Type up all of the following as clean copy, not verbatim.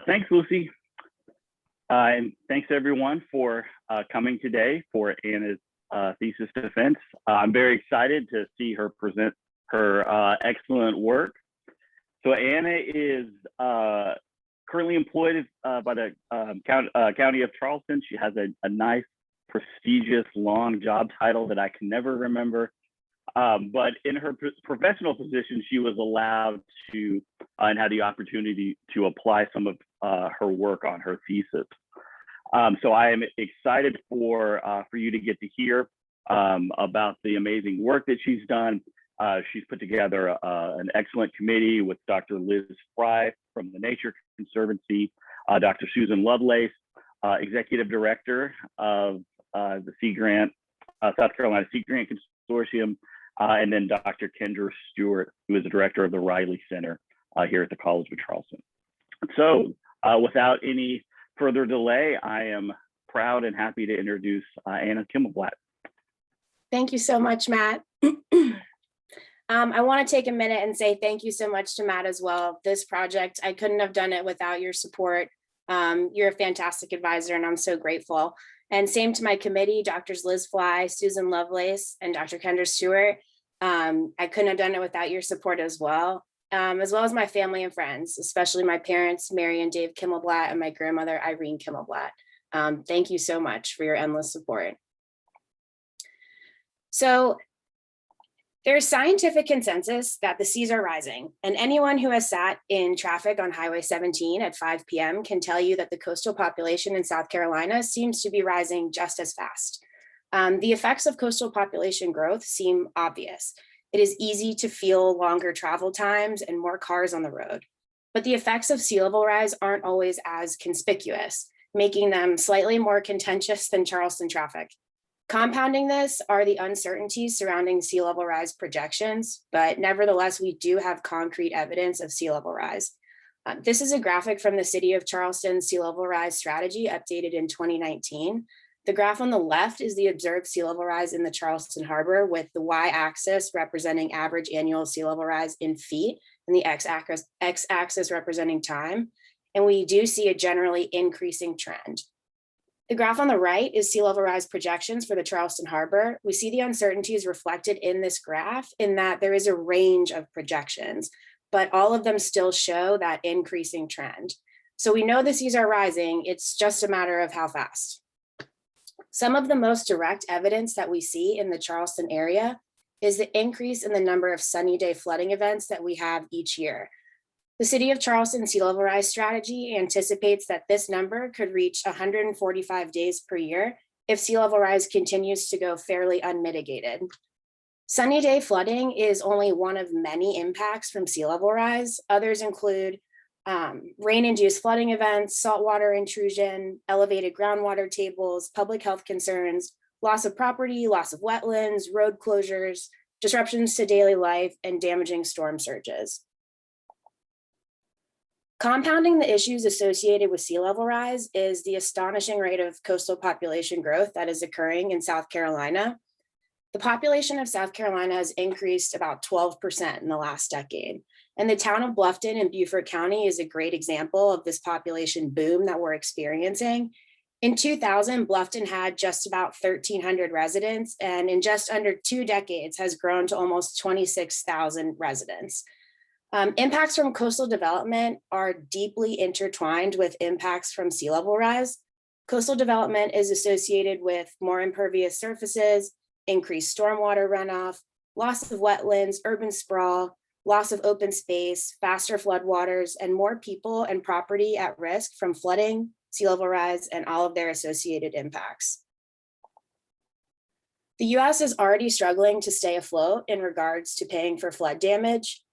Thanks, Lucy. And thanks everyone for coming today for Anna's thesis defense. I'm very excited to see her present her excellent work. So Anna is currently employed by the County of Charleston. She has a nice, prestigious, long job title that I can never remember. But in her professional position, she was allowed to and had the opportunity to apply some of her work on her thesis. So I am excited for you to get to hear about the amazing work that she's done. She's put together an excellent committee with Dr. Liz Fry from the Nature Conservancy, Dr. Susan Lovelace, Executive Director of the Sea Grant, South Carolina Sea Grant Consortium, and then Dr. Kendra Stewart, who is the Director of the Riley Center here at the College of Charleston. So without any further delay, I am proud and happy to introduce Anna Kimelblatt. Thank you so much, Matt. I want to take a minute and say thank you so much to Matt as well. This project, I couldn't have done it without your support. You're a fantastic advisor, and I'm so grateful. And same to my committee, Drs. Liz Fly, Susan Lovelace, and Dr. Kendra Stewart. I couldn't have done it without your support as well as my family and friends, especially my parents, Mary and Dave Kimelblatt, and my grandmother, Irene Kimelblatt. Thank you so much for your endless support. So there's scientific consensus that the seas are rising, and anyone who has sat in traffic on Highway 17 at 5 p.m. can tell you that the coastal population in South Carolina seems to be rising just as fast. The effects of coastal population growth seem obvious. It is easy to feel longer travel times and more cars on the road, but the effects of sea level rise aren't always as conspicuous, making them slightly more contentious than Charleston traffic. Compounding this are the uncertainties surrounding sea level rise projections, but nevertheless, we do have concrete evidence of sea level rise. This is a graphic from the City of Charleston sea level rise strategy updated in 2019. The graph on the left is the observed sea level rise in the Charleston Harbor, with the y-axis representing average annual sea level rise in feet and the x-axis representing time. And we do see a generally increasing trend. The graph on the right is sea level rise projections for the Charleston Harbor. We see the uncertainties reflected in this graph in that there is a range of projections, but all of them still show that increasing trend. So we know the seas are rising, it's just a matter of how fast. Some of the most direct evidence that we see in the Charleston area is the increase in the number of sunny day flooding events that we have each year. The City of Charleston sea level rise strategy anticipates that this number could reach 145 days per year if sea level rise continues to go fairly unmitigated. Sunny day flooding is only one of many impacts from sea level rise. Others include rain-induced flooding events, saltwater intrusion, elevated groundwater tables, public health concerns, loss of property, loss of wetlands, road closures, disruptions to daily life, and damaging storm surges. Compounding the issues associated with sea level rise is the astonishing rate of coastal population growth that is occurring in South Carolina. The population of South Carolina has increased about 12% in the last decade. And the town of Bluffton in Beaufort County is a great example of this population boom that we're experiencing. In 2000, Bluffton had just about 1,300 residents, and in just under 2 decades has grown to almost 26,000 residents. Impacts from coastal development are deeply intertwined with impacts from sea level rise. Coastal development is associated with more impervious surfaces, increased stormwater runoff, loss of wetlands, urban sprawl, loss of open space, faster floodwaters, and more people and property at risk from flooding, sea level rise, and all of their associated impacts. The US is already struggling to stay afloat in regards to paying for flood damage.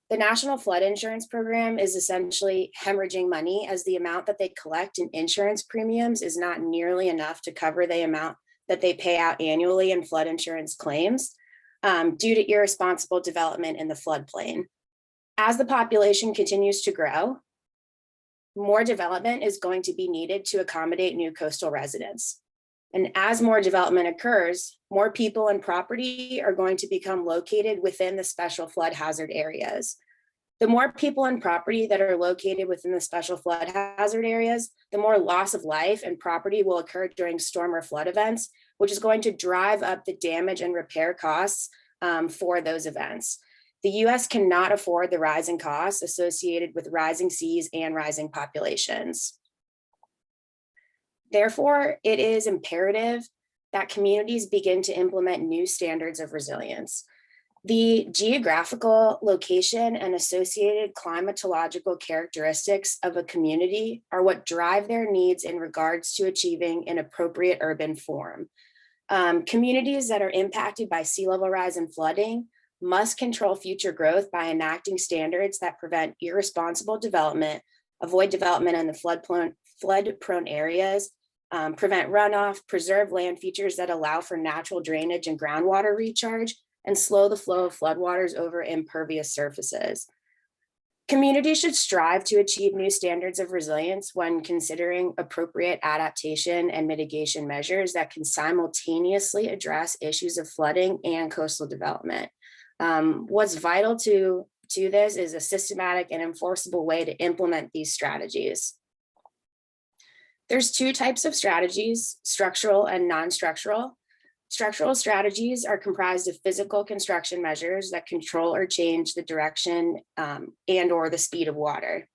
The National Flood Insurance Program is essentially hemorrhaging money, as the amount that they collect in insurance premiums is not nearly enough to cover the amount that they pay out annually in flood insurance claims due to irresponsible development in the floodplain. As the population continues to grow, more development is going to be needed to accommodate new coastal residents. And as more development occurs, more people and property are going to become located within the special flood hazard areas. The more people and property that are located within the special flood hazard areas, the more loss of life and property will occur during storm or flood events, which is going to drive up the damage and repair costs for those events. The US cannot afford the rising costs associated with rising seas and rising populations. Therefore, it is imperative that communities begin to implement new standards of resilience. The geographical location and associated climatological characteristics of a community are what drive their needs in regards to achieving an appropriate urban form. Communities that are impacted by sea level rise and flooding must control future growth by enacting standards that prevent irresponsible development, avoid development in the flood-prone areas, prevent runoff, preserve land features that allow for natural drainage and groundwater recharge, and slow the flow of floodwaters over impervious surfaces. Communities should strive to achieve new standards of resilience when considering appropriate adaptation and mitigation measures that can simultaneously address issues of flooding and coastal development. What's vital to this is a systematic and enforceable way to implement these strategies. There's two types of strategies, structural and non-structural. Structural strategies are comprised of physical construction measures that control or change the direction and or the speed of water.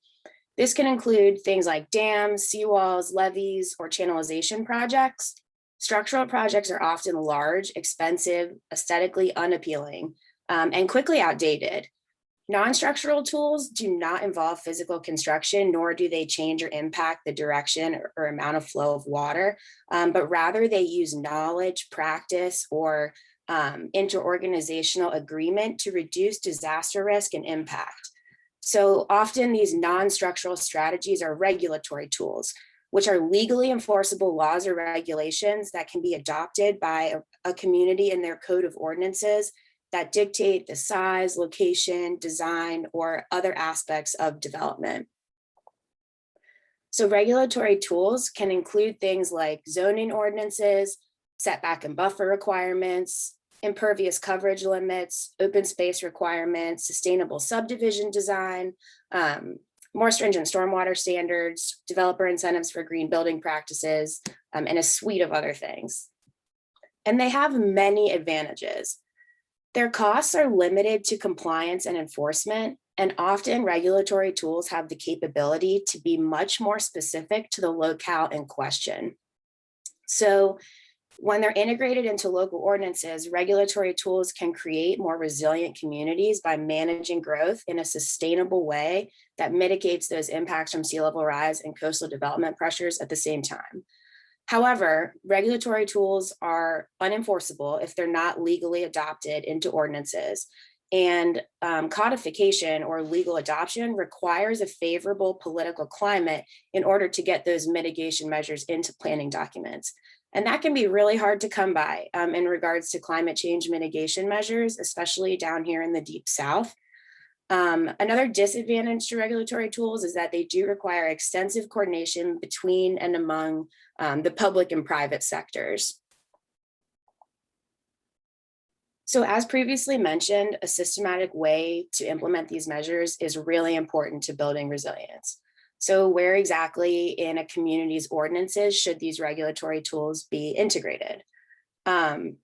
This can include things like dams, seawalls, levees, or channelization projects. Structural projects are often large, expensive, aesthetically unappealing, and quickly outdated. Non-structural tools do not involve physical construction, nor do they change or impact the direction or amount of flow of water, but rather they use knowledge, practice, or interorganizational agreement to reduce disaster risk and impact. So often these non-structural strategies are regulatory tools, which are legally enforceable laws or regulations that can be adopted by a community in their code of ordinances that dictate the size, location, design, or other aspects of development. So regulatory tools can include things like zoning ordinances, setback and buffer requirements, impervious coverage limits, open space requirements, sustainable subdivision design, more stringent stormwater standards, developer incentives for green building practices, and a suite of other things. And they have many advantages. Their costs are limited to compliance and enforcement, and often regulatory tools have the capability to be much more specific to the locale in question. So when they're integrated into local ordinances, regulatory tools can create more resilient communities by managing growth in a sustainable way that mitigates those impacts from sea level rise and coastal development pressures at the same time. However, regulatory tools are unenforceable if they're not legally adopted into ordinances. And codification or legal adoption requires a favorable political climate in order to get those mitigation measures into planning documents. And that can be really hard to come by in regards to climate change mitigation measures, especially down here in the Deep South. Another disadvantage to regulatory tools is that they do require extensive coordination between and among the public and private sectors. So as previously mentioned, a systematic way to implement these measures is really important to building resilience. So where exactly in a community's ordinances should these regulatory tools be integrated?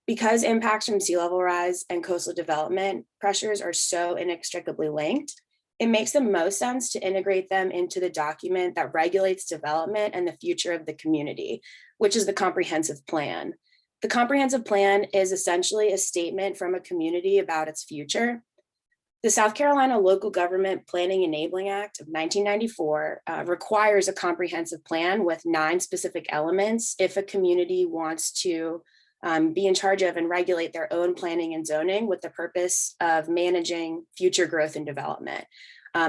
Because impacts from sea level rise and coastal development pressures are so inextricably linked, it makes the most sense to integrate them into the document that regulates development and the future of the community, which is the comprehensive plan. The comprehensive plan is essentially a statement from a community about its future. The South Carolina Local Government Planning Enabling Act of 1994 requires a comprehensive plan with 9 specific elements if a community wants to be in charge of and regulate their own planning and zoning with the purpose of managing future growth and development.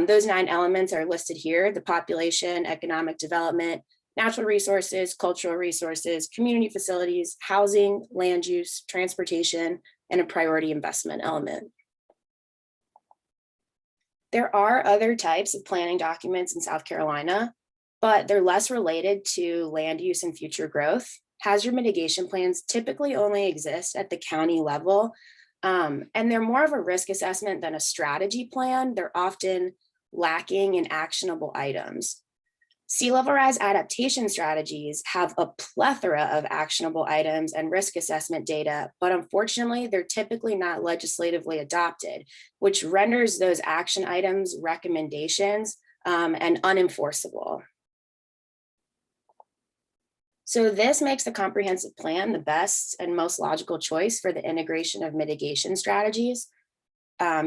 Those 9 elements are listed here: the population, economic development, natural resources, cultural resources, community facilities, housing, land use, transportation, and a priority investment element. There are other types of planning documents in South Carolina, but they're less related to land use and future growth. Hazard mitigation plans typically only exist at the county level, And they're more of a risk assessment than a strategy plan. They're often lacking in actionable items. Sea level rise adaptation strategies have a plethora of actionable items and risk assessment data, but unfortunately, they're typically not legislatively adopted, which renders those action items recommendations and unenforceable. So this makes the comprehensive plan the best and most logical choice for the integration of mitigation strategies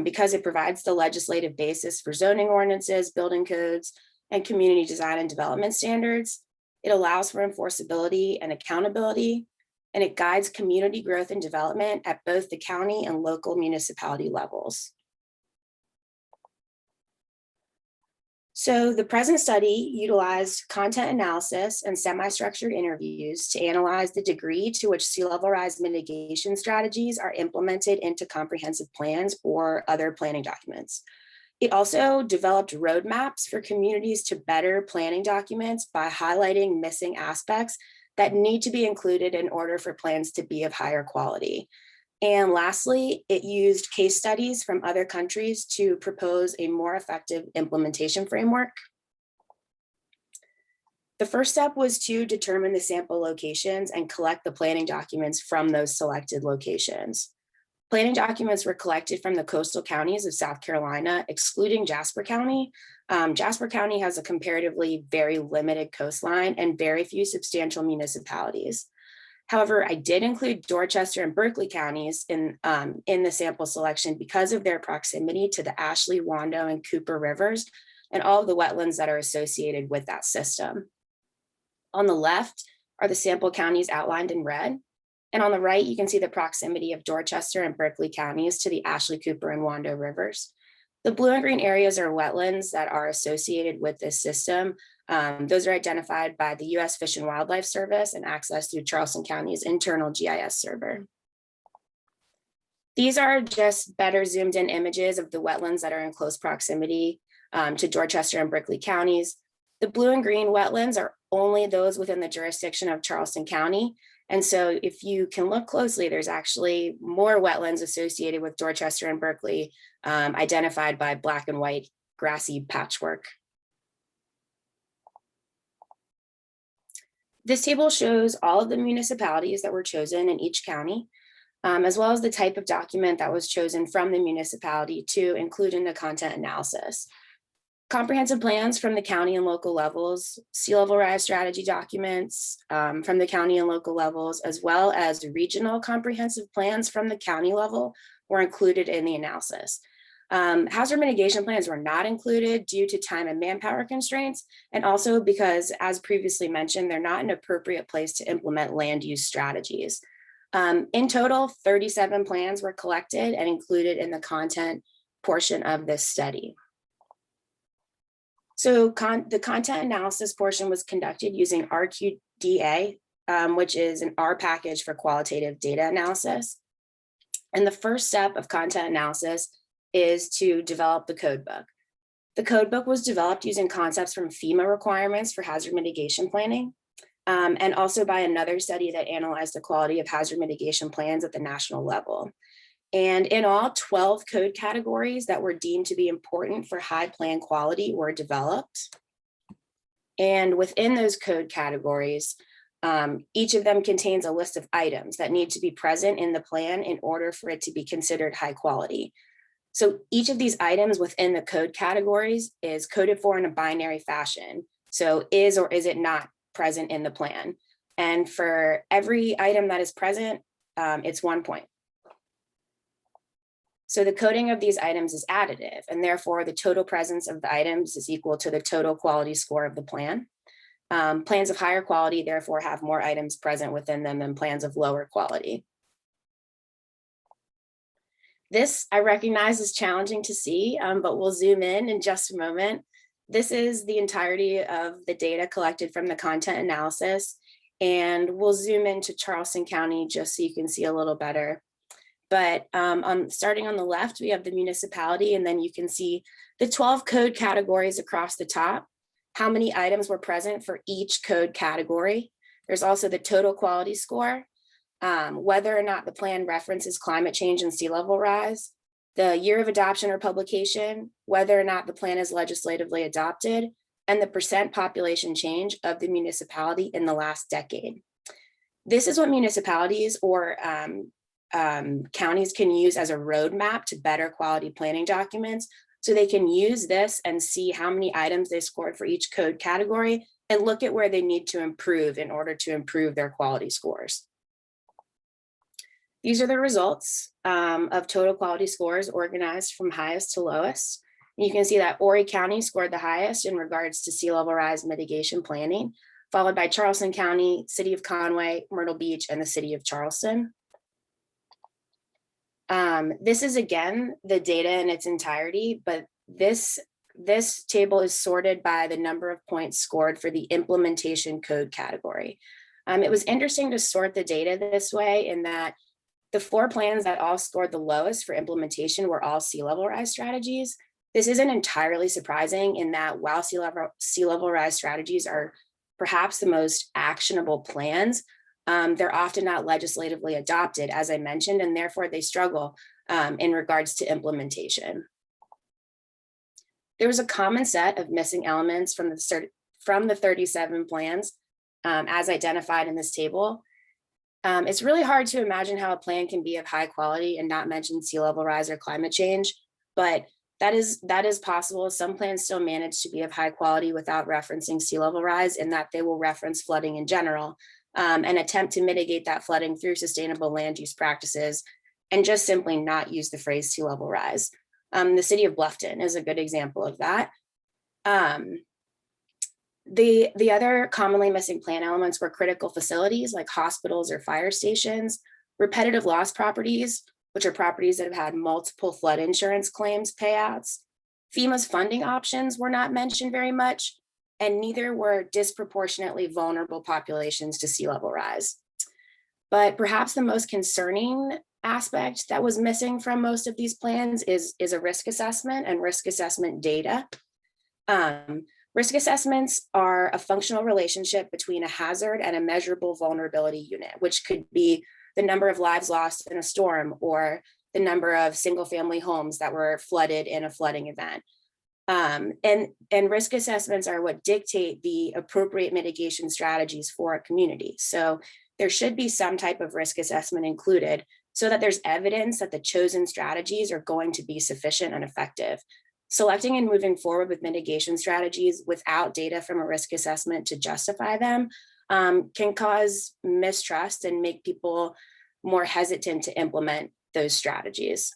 because it provides the legislative basis for zoning ordinances, building codes, and community design and development standards. It allows for enforceability and accountability, and it guides community growth and development at both the county and local municipality levels. So the present study utilized content analysis and semi-structured interviews to analyze the degree to which sea level rise mitigation strategies are implemented into comprehensive plans or other planning documents. It also developed roadmaps for communities to better planning documents by highlighting missing aspects that need to be included in order for plans to be of higher quality. And lastly, it used case studies from other countries to propose a more effective implementation framework. The first step was to determine the sample locations and collect the planning documents from those selected locations. Planning documents were collected from the coastal counties of South Carolina, excluding Jasper County. Jasper County has a comparatively very limited coastline and very few substantial municipalities. However, I did include Dorchester and Berkeley counties in the sample selection because of their proximity to the Ashley, Wando, and Cooper rivers and all of the wetlands that are associated with that system. On the left are the sample counties outlined in red. And on the right, you can see the proximity of Dorchester and Berkeley counties to the Ashley, Cooper, and Wando rivers. The blue and green areas are wetlands that are associated with this system. Those are identified by the U.S. Fish and Wildlife Service and accessed through Charleston County's internal GIS server. These are just better zoomed in images of the wetlands that are in close proximity to Dorchester and Berkeley counties. The blue and green wetlands are only those within the jurisdiction of Charleston County. And so if you can look closely, there's actually more wetlands associated with Dorchester and Berkeley identified by black and white grassy patchwork. This table shows all of the municipalities that were chosen in each county, as well as the type of document that was chosen from the municipality to include in the content analysis. Comprehensive plans from the county and local levels, sea level rise strategy documents from the county and local levels, as well as regional comprehensive plans from the county level were included in the analysis. Hazard mitigation plans were not included due to time and manpower constraints, and also because, as previously mentioned, they're not an appropriate place to implement land use strategies. In total, 37 plans were collected and included in the content portion of this study. So the content analysis portion was conducted using RQDA, which is an R package for qualitative data analysis. And the first step of content analysis is to develop the code book. The code book was developed using concepts from FEMA requirements for hazard mitigation planning, and also by another study that analyzed the quality of hazard mitigation plans at the national level. And in all, 12 code categories that were deemed to be important for high plan quality were developed. And within those code categories, each of them contains a list of items that need to be present in the plan in order for it to be considered high quality. So each of these items within the code categories is coded for in a binary fashion. So is or is it not present in the plan? And for every item that is present, it's 1 point. So the coding of these items is additive, and therefore the total presence of the items is equal to the total quality score of the plan. Plans of higher quality therefore have more items present within them than plans of lower quality. This I recognize is challenging to see, but we'll zoom in just a moment. This is the entirety of the data collected from the content analysis, and we'll zoom into Charleston County just so you can see a little better. But starting on the left, we have the municipality, and then you can see the 12 code categories across the top, how many items were present for each code category. There's also the total quality score. whether or not the plan references climate change and sea level rise, the year of adoption or publication, whether or not the plan is legislatively adopted, and the percent population change of the municipality in the last decade. This is what municipalities or counties can use as a roadmap to better quality planning documents. So they can use this and see how many items they scored for each code category and look at where they need to improve in order to improve their quality scores. These are the results of total quality scores organized from highest to lowest. You can see that Horry County scored the highest in regards to sea level rise mitigation planning, followed by Charleston County, City of Conway, Myrtle Beach, and the City of Charleston. This is again the data in its entirety, but this table is sorted by the number of points scored for the implementation code category. It was interesting to sort the data this way in that the 4 plans that all scored the lowest for implementation were all sea level rise strategies. This isn't entirely surprising in that while sea level rise strategies are perhaps the most actionable plans, they're often not legislatively adopted, as I mentioned, and therefore they struggle in regards to implementation. There was a common set of missing elements from the 37 plans as identified in this table. It's really hard to imagine how a plan can be of high quality and not mention sea level rise or climate change, but that is possible. Some plans still manage to be of high quality without referencing sea level rise, in that they will reference flooding in general and attempt to mitigate that flooding through sustainable land use practices and just simply not use the phrase sea level rise. The city of Bluffton is a good example of that. The other commonly missing plan elements were critical facilities like hospitals or fire stations, repetitive loss properties, which are properties that have had multiple flood insurance claims payouts. FEMA's funding options were not mentioned very much, and neither were disproportionately vulnerable populations to sea level rise. But perhaps the most concerning aspect that was missing from most of these plans is a risk assessment and risk assessment data. Risk assessments are a functional relationship between a hazard and a measurable vulnerability unit, which could be the number of lives lost in a storm or the number of single family homes that were flooded in a flooding event. And risk assessments are what dictate the appropriate mitigation strategies for a community. So there should be some type of risk assessment included so that there's evidence that the chosen strategies are going to be sufficient and effective. Selecting and moving forward with mitigation strategies without data from a risk assessment to justify them can cause mistrust and make people more hesitant to implement those strategies.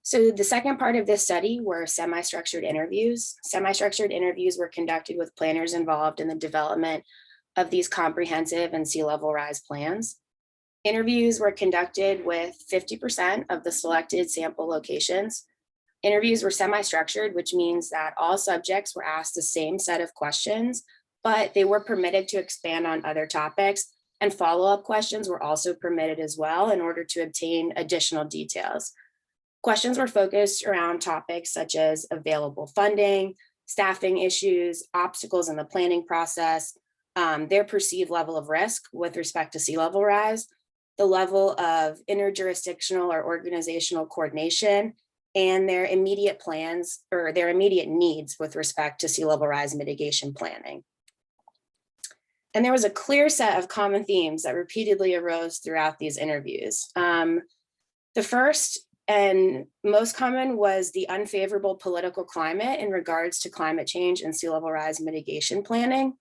So the second part of this study were semi-structured interviews. Semi-structured interviews were conducted with planners involved in the development of these comprehensive and sea level rise plans. Interviews were conducted with 50% of the selected sample locations. Interviews were semi-structured, which means that all subjects were asked the same set of questions, but they were permitted to expand on other topics, and follow-up questions were also permitted as well in order to obtain additional details. Questions were focused around topics such as available funding, staffing issues, obstacles in the planning process, their perceived level of risk with respect to sea level rise, the level of interjurisdictional or organizational coordination, and their immediate plans or their immediate needs with respect to sea level rise mitigation planning. And there was a clear set of common themes that repeatedly arose throughout these interviews. The first and most common was the unfavorable political climate in regards to climate change and sea level rise mitigation planning.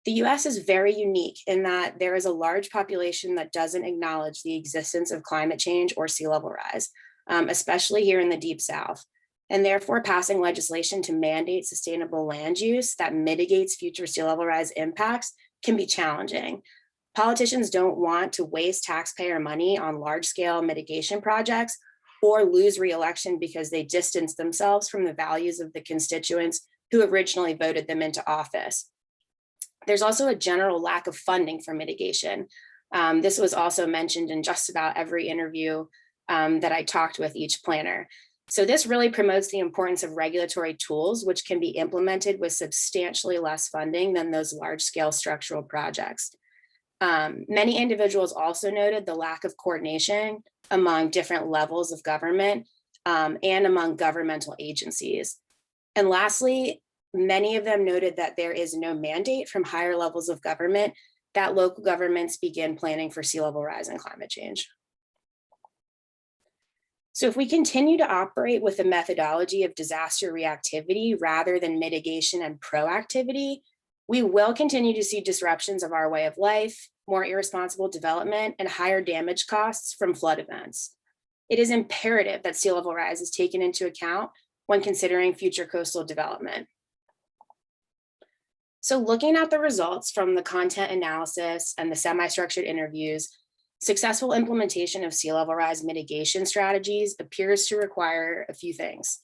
The US is very unique in that there is a large population that doesn't acknowledge the existence of climate change or sea level rise, especially here in the Deep South. And therefore passing legislation to mandate sustainable land use that mitigates future sea level rise impacts can be challenging. Politicians don't want to waste taxpayer money on large scale mitigation projects or lose re-election because they distance themselves from the values of the constituents who originally voted them into office. There's also a general lack of funding for mitigation. This was also mentioned in just about every interview that I talked with each planner. So this really promotes the importance of regulatory tools, which can be implemented with substantially less funding than those large-scale structural projects. Many individuals also noted the lack of coordination among different levels of government and among governmental agencies. And lastly, many of them noted that there is no mandate from higher levels of government that local governments begin planning for sea level rise and climate change. So if we continue to operate with a methodology of disaster reactivity rather than mitigation and proactivity, we will continue to see disruptions of our way of life, more irresponsible development, and higher damage costs from flood events. It is imperative that sea level rise is taken into account when considering future coastal development. So looking at the results from the content analysis and the semi-structured interviews, successful implementation of sea level rise mitigation strategies appears to require a few things: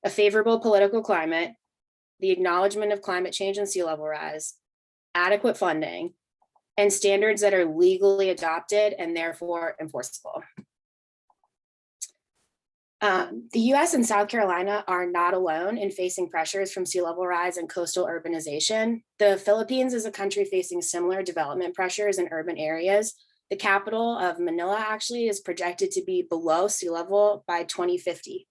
a favorable political climate, the acknowledgement of climate change and sea level rise, adequate funding, and standards that are legally adopted and therefore enforceable. The US and South Carolina are not alone in facing pressures from sea level rise and coastal urbanization. The Philippines is a country facing similar development pressures in urban areas. The capital of Manila actually is projected to be below sea level by 2050.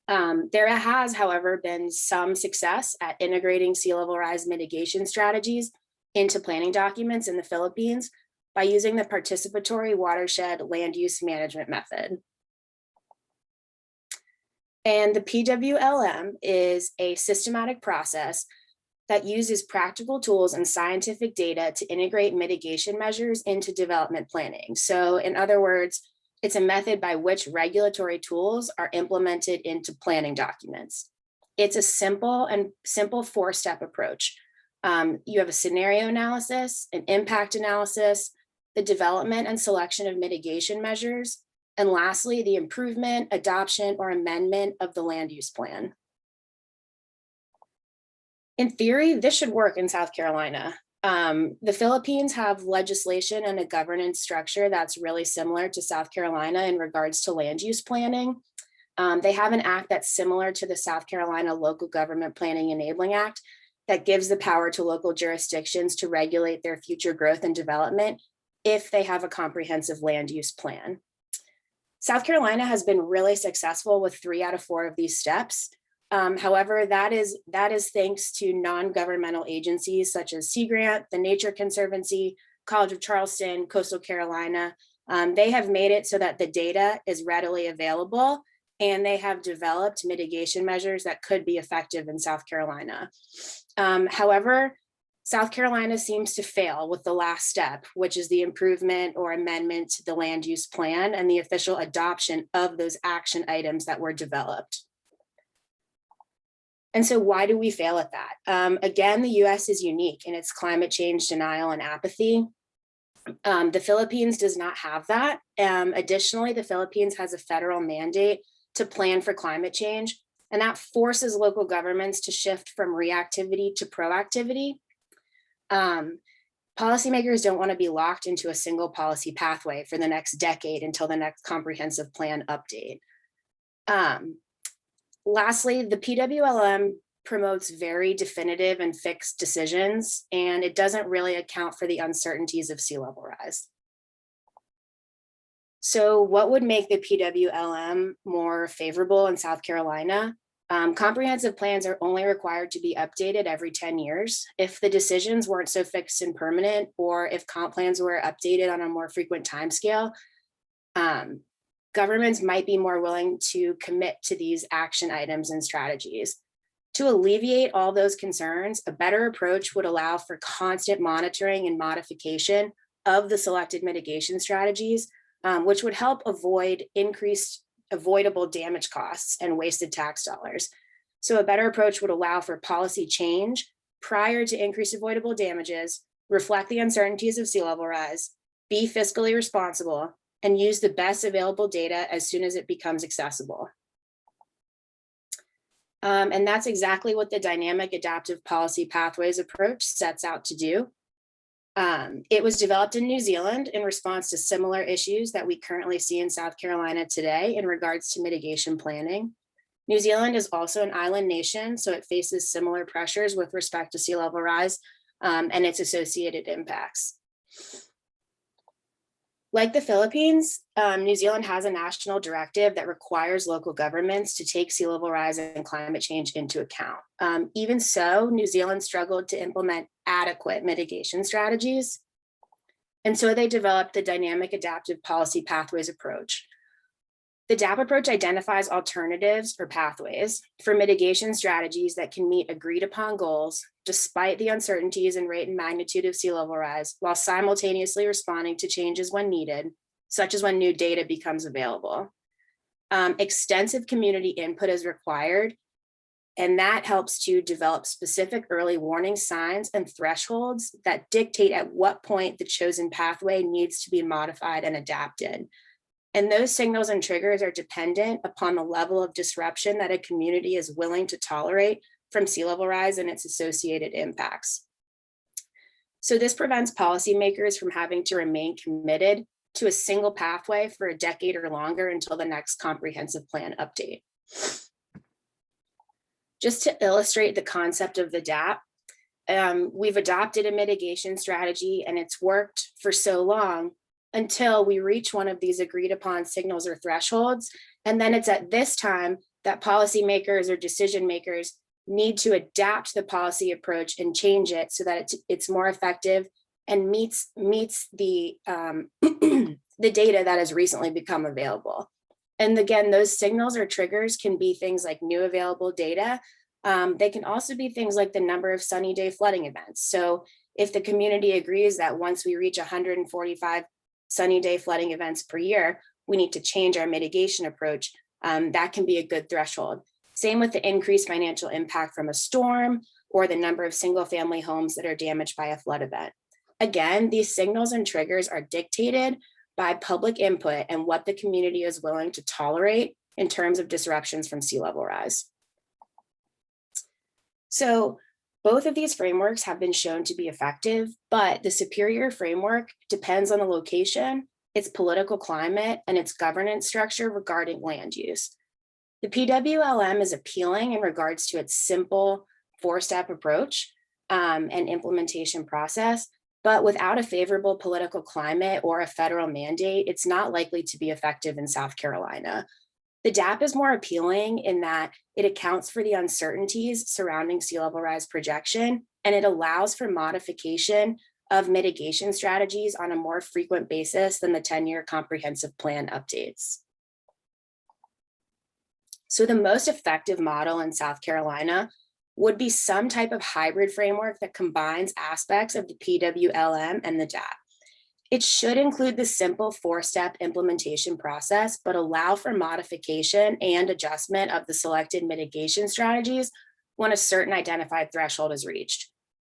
There has, however, been some success at integrating sea level rise mitigation strategies into planning documents in the Philippines by using the participatory watershed land use management method. And the PWLM is a systematic process that uses practical tools and scientific data to integrate mitigation measures into development planning. So in other words, it's a method by which regulatory tools are implemented into planning documents. It's a simple four-step approach. You have a scenario analysis, an impact analysis, the development and selection of mitigation measures, and lastly, the improvement, adoption, or amendment of the land use plan. In theory, this should work in South Carolina. The Philippines have legislation and a governance structure that's really similar to South Carolina in regards to land use planning. They have an act that's similar to the South Carolina Local Government Planning Enabling Act that gives the power to local jurisdictions to regulate their future growth and development if they have a comprehensive land use plan. South Carolina has been really successful with 3 out of 4 of these steps. However, that is thanks to non-governmental agencies such as Sea Grant, the Nature Conservancy, College of Charleston, Coastal Carolina. They have made it so that the data is readily available, and they have developed mitigation measures that could be effective in South Carolina. However, South Carolina seems to fail with the last step, which is the improvement or amendment to the land use plan and the official adoption of those action items that were developed. And so why do we fail at that? Again, the US is unique in its climate change denial and apathy. The Philippines does not have that. Additionally, the Philippines has a federal mandate to plan for climate change, and that forces local governments to shift from reactivity to proactivity. Policymakers don't want to be locked into a single policy pathway for the next decade until the next comprehensive plan update. Lastly, the PWLM promotes very definitive and fixed decisions, and it doesn't really account for the uncertainties of sea level rise. So what would make the PWLM more favorable in South Carolina? Comprehensive plans are only required to be updated every 10 years. If the decisions weren't so fixed and permanent, or if comp plans were updated on a more frequent timescale, governments might be more willing to commit to these action items and strategies. To alleviate all those concerns, a better approach would allow for constant monitoring and modification of the selected mitigation strategies, which would help avoid increased avoidable damage costs and wasted tax dollars. So a better approach would allow for policy change prior to increased avoidable damages, reflect the uncertainties of sea level rise, be fiscally responsible, and use the best available data as soon as it becomes accessible. And that's exactly what the dynamic adaptive policy pathways approach sets out to do. It was developed in New Zealand in response to similar issues that we currently see in South Carolina today in regards to mitigation planning. New Zealand is also an island nation, so it faces similar pressures with respect to sea level rise and its associated impacts. Like the Philippines, New Zealand has a national directive that requires local governments to take sea level rise and climate change into account. Even so, New Zealand struggled to implement adequate mitigation strategies. And so they developed the Dynamic Adaptive Policy Pathways approach. The DAPP approach identifies alternatives or pathways for mitigation strategies that can meet agreed upon goals despite the uncertainties in rate and magnitude of sea level rise, while simultaneously responding to changes when needed, such as when new data becomes available. Extensive community input is required, and that helps to develop specific early warning signs and thresholds that dictate at what point the chosen pathway needs to be modified and adapted. And those signals and triggers are dependent upon the level of disruption that a community is willing to tolerate from sea level rise and its associated impacts. So this prevents policymakers from having to remain committed to a single pathway for a decade or longer until the next comprehensive plan update. Just to illustrate the concept of the DAPP, we've adopted a mitigation strategy and it's worked for so long until we reach one of these agreed upon signals or thresholds. And then it's at this time that policymakers or decision makers need to adapt the policy approach and change it so that it's more effective and meets the, the data that has recently become available. And again, those signals or triggers can be things like new available data. They can also be things like the number of sunny day flooding events. So if the community agrees that once we reach 145 sunny day flooding events per year, we need to change our mitigation approach, that can be a good threshold. Same with the increased financial impact from a storm or the number of single family homes that are damaged by a flood event. Again, these signals and triggers are dictated by public input and what the community is willing to tolerate in terms of disruptions from sea level rise. So both of these frameworks have been shown to be effective, but the superior framework depends on the location, its political climate, and its governance structure regarding land use. The PWLM is appealing in regards to its simple four-step approach and implementation process, but without a favorable political climate or a federal mandate, it's not likely to be effective in South Carolina. The DAPP is more appealing in that it accounts for the uncertainties surrounding sea level rise projection, and it allows for modification of mitigation strategies on a more frequent basis than the 10-year comprehensive plan updates. So the most effective model in South Carolina would be some type of hybrid framework that combines aspects of the PWLM and the DAPP. It should include the simple four-step implementation process, but allow for modification and adjustment of the selected mitigation strategies when a certain identified threshold is reached.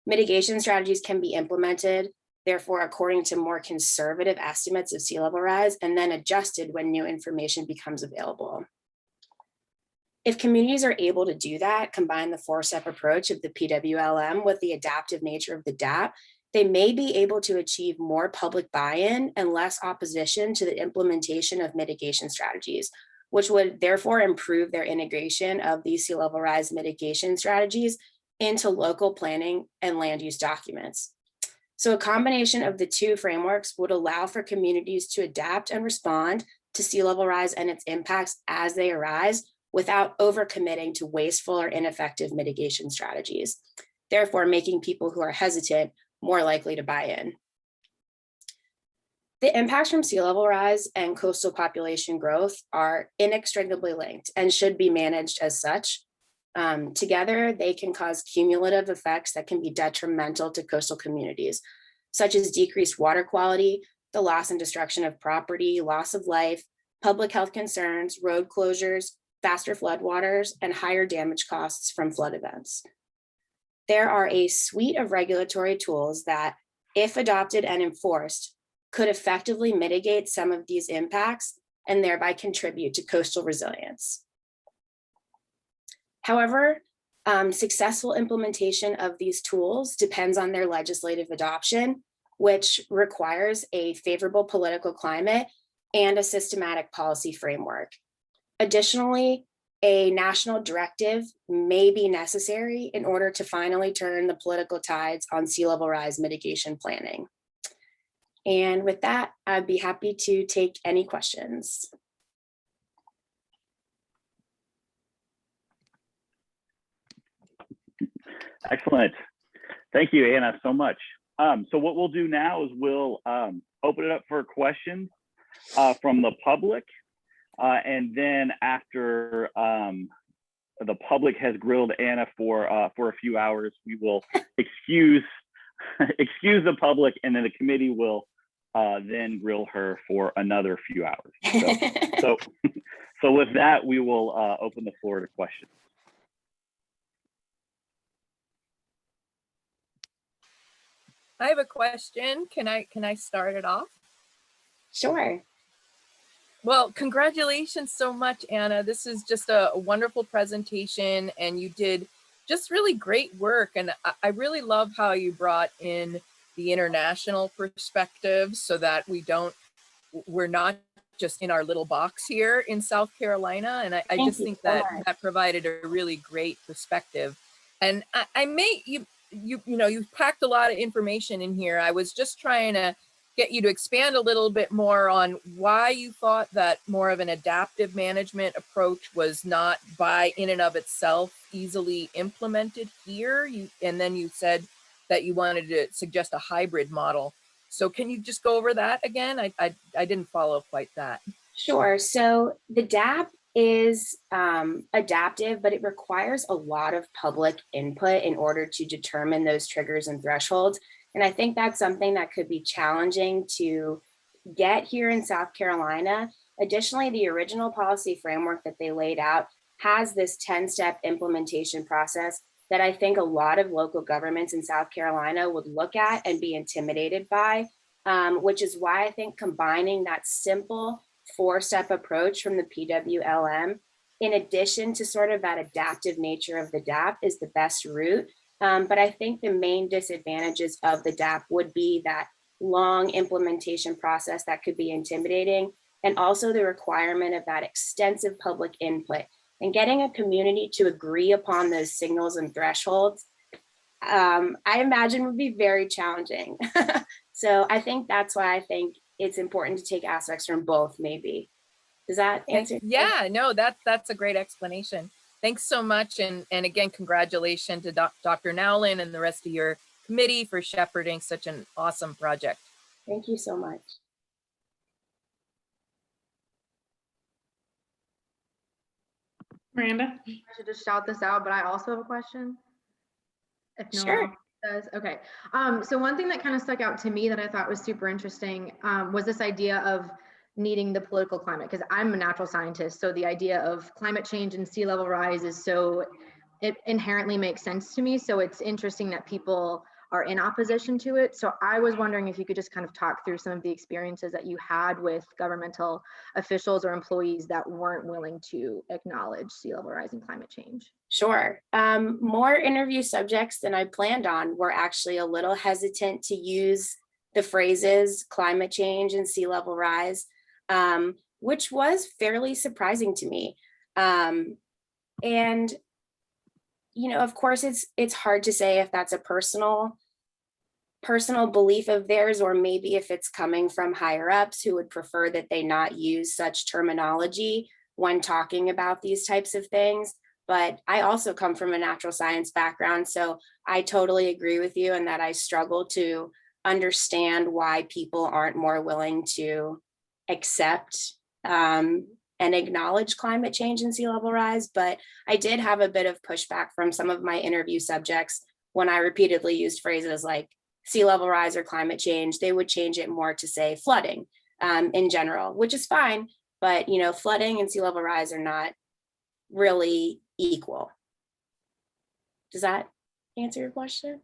Mitigation strategies can be implemented, therefore, according to more conservative estimates of sea level rise, and then adjusted when new information becomes available. If communities are able to do that, combine the four-step approach of the PWLM with the adaptive nature of the DAPP, they may be able to achieve more public buy-in and less opposition to the implementation of mitigation strategies, which would therefore improve their integration of these sea level rise mitigation strategies into local planning and land use documents. So a combination of the two frameworks would allow for communities to adapt and respond to sea level rise and its impacts as they arise without overcommitting to wasteful or ineffective mitigation strategies, therefore making people who are hesitant more likely to buy in. The impacts from sea level rise and coastal population growth are inextricably linked and should be managed as such. Together, they can cause cumulative effects that can be detrimental to coastal communities, such as decreased water quality, the loss and destruction of property, loss of life, public health concerns, road closures, faster floodwaters, and higher damage costs from flood events. There are a suite of regulatory tools that, if adopted and enforced, could effectively mitigate some of these impacts and thereby contribute to coastal resilience. However, successful implementation of these tools depends on their legislative adoption, which requires a favorable political climate and a systematic policy framework. Additionally, a national directive may be necessary in order to finally turn the political tides on sea level rise mitigation planning. And with that, I'd be happy to take any questions. Excellent. Thank you, Anna, so much. So what we'll do now is we'll open it up for questions from the public. And then after the public has grilled Anna for a few hours, we will excuse the public, and then the committee will then grill her for another few hours. So with that, we will open the floor to questions. I have a question. Can I start it off? Sure. Well, congratulations so much, Anna. This is just a wonderful presentation, and you did just really great work. And I really love how you brought in the international perspective so that we're not just in our little box here in South Carolina. And I just think that that provided a really great perspective. And you packed a lot of information in here. I was just trying to get you to expand a little bit more on why you thought that more of an adaptive management approach was not in and of itself easily implemented here. And then you said that you wanted to suggest a hybrid model. So can you just go over that again? I didn't follow quite that. Sure. So the DAPP is adaptive, but it requires a lot of public input in order to determine those triggers and thresholds. And I think that's something that could be challenging to get here in South Carolina. Additionally, the original policy framework that they laid out has this 10-step implementation process that I think a lot of local governments in South Carolina would look at and be intimidated by, which is why I think combining that simple 4-step approach from the PWLM, in addition to sort of that adaptive nature of the DAPP, is the best route. But I think the main disadvantages of the DAPP would be that long implementation process that could be intimidating, and also the requirement of that extensive public input and getting a community to agree upon those signals and thresholds, I imagine would be very challenging. So I think that's why I think it's important to take aspects from both, maybe. Does that answer? Yeah, no, that's a great explanation. Thanks so much. And again, congratulations to Dr. Nowlin and the rest of your committee for shepherding such an awesome project. Thank you so much. Miranda? I should just shout this out, but I also have a question. If no Sure. one else does. Okay. So one thing that kind of stuck out to me that I thought was super interesting was this idea of needing the political climate, because I'm a natural scientist. So the idea of climate change and sea level rise it inherently makes sense to me. So it's interesting that people are in opposition to it. So I was wondering if you could just kind of talk through some of the experiences that you had with governmental officials or employees that weren't willing to acknowledge sea level rise and climate change. Sure. More interview subjects than I planned on were actually a little hesitant to use the phrases climate change and sea level rise, which was fairly surprising to me. And you know, of course, it's hard to say if that's a personal belief of theirs, or maybe if it's coming from higher ups who would prefer that they not use such terminology when talking about these types of things. But I also come from a natural science background, so I totally agree with you in that I struggle to understand why people aren't more willing to accept and acknowledge climate change and sea level rise. But I did have a bit of pushback from some of my interview subjects when I repeatedly used phrases like sea level rise or climate change. They would change it more to say flooding in general, which is fine. But you know, flooding and sea level rise are not really equal. Does that answer your question?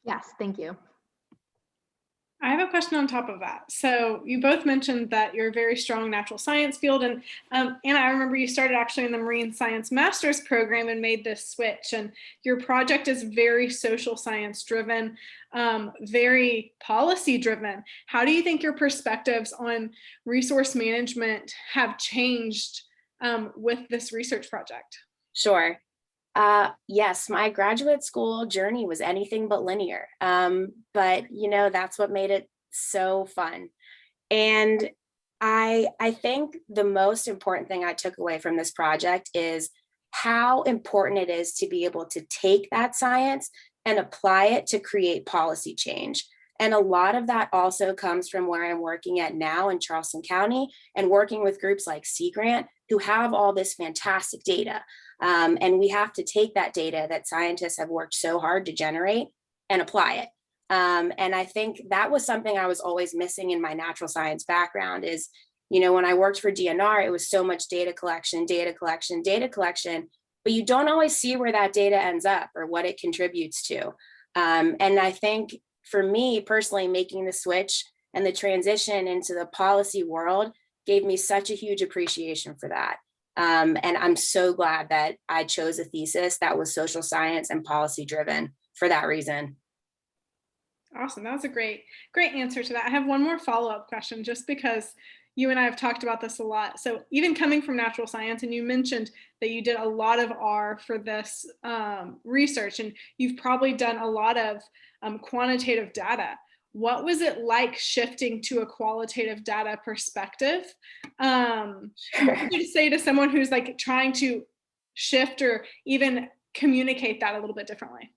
Yes, thank you. I have a question on top of that. So you both mentioned that you're a very strong natural science field. And Anna, I remember you started actually in the marine science master's program and made this switch. And your project is very social science driven, very policy driven. How do you think your perspectives on resource management have changed with this research project? Sure. Yes, my graduate school journey was anything but linear. But you know, that's what made it so fun. And I think the most important thing I took away from this project is how important it is to be able to take that science and apply it to create policy change. And a lot of that also comes from where I'm working at now in Charleston County and working with groups like Sea Grant who have all this fantastic data. And we have to take that data that scientists have worked so hard to generate and apply it. And I think that was something I was always missing in my natural science background is, you know, when I worked for DNR, it was so much data collection, but you don't always see where that data ends up or what it contributes to. And I think for me personally, making the switch and the transition into the policy world gave me such a huge appreciation for that. And I'm so glad that I chose a thesis that was social science and policy driven for that reason. Awesome. That was a great answer to that. I have one more follow-up question, just because you and I have talked about this a lot. So even coming from natural science, and you mentioned that you did a lot of R for this research, and you've probably done a lot of quantitative data. What was it like shifting to a qualitative data perspective? What would you say to someone who's like trying to shift or even communicate that a little bit differently?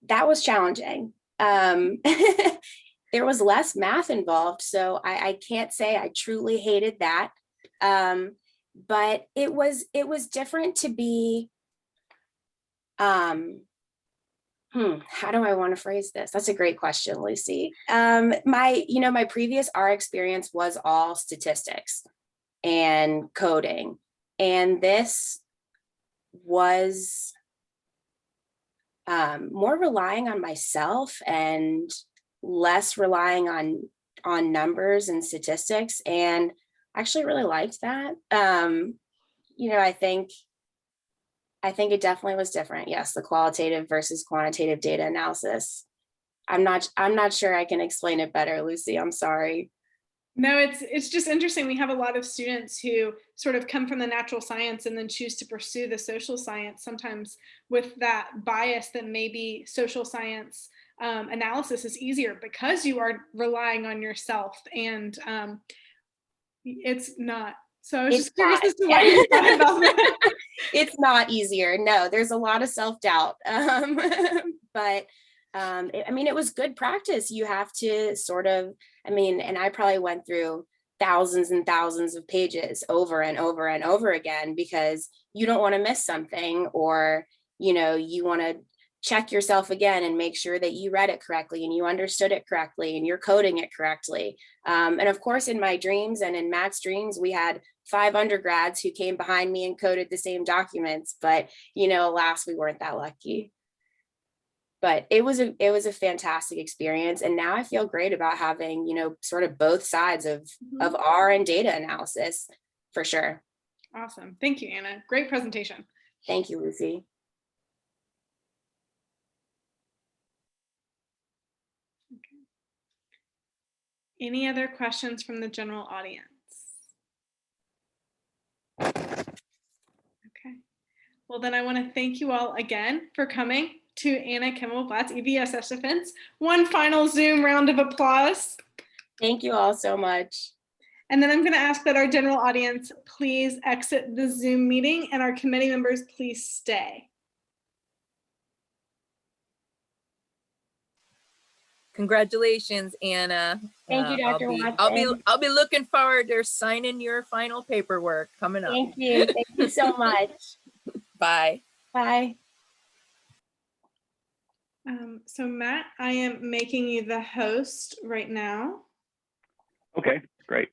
That was challenging. There was less math involved, so I can't say I truly hated that. But it was different to be, how do I want to phrase this? That's a great question, Lucy. My previous R experience was all statistics and coding, and this was more relying on myself and less relying on numbers and statistics, and I actually really liked that. I think it definitely was different. Yes, the qualitative versus quantitative data analysis. I'm not sure I can explain it better, Lucy. I'm sorry. No, it's just interesting. We have a lot of students who sort of come from the natural science and then choose to pursue the social science, sometimes with that bias that maybe social science analysis is easier because you are relying on yourself, and it's not. So I was just curious as to what you thought about that. It's not easier. No, there's a lot of self-doubt. But it was good practice. You have to sort of, and I probably went through thousands and thousands of pages over and over and over again because you don't want to miss something, or, you want to check yourself again and make sure that you read it correctly and you understood it correctly and you're coding it correctly. And of course, in my dreams and in Matt's dreams, we had 5 undergrads who came behind me and coded the same documents, but, alas, we weren't that lucky. But it was a fantastic experience. And now I feel great about having, sort of both sides of R and data analysis, for sure. Awesome. Thank you, Anna. Great presentation. Thank you, Lucy. Okay. Any other questions from the general audience? Okay. Well, then I want to thank you all again for coming to Anna Kimelblatt's EVSS Defense. One final Zoom round of applause. Thank you all so much. And then I'm going to ask that our general audience please exit the Zoom meeting, and our committee members please stay. Congratulations, Anna. Thank you, Dr. Watson. I'll be looking forward to signing your final paperwork coming up. Thank you. Thank you so much. Bye. Bye. So Matt, I am making you the host right now. Okay, great.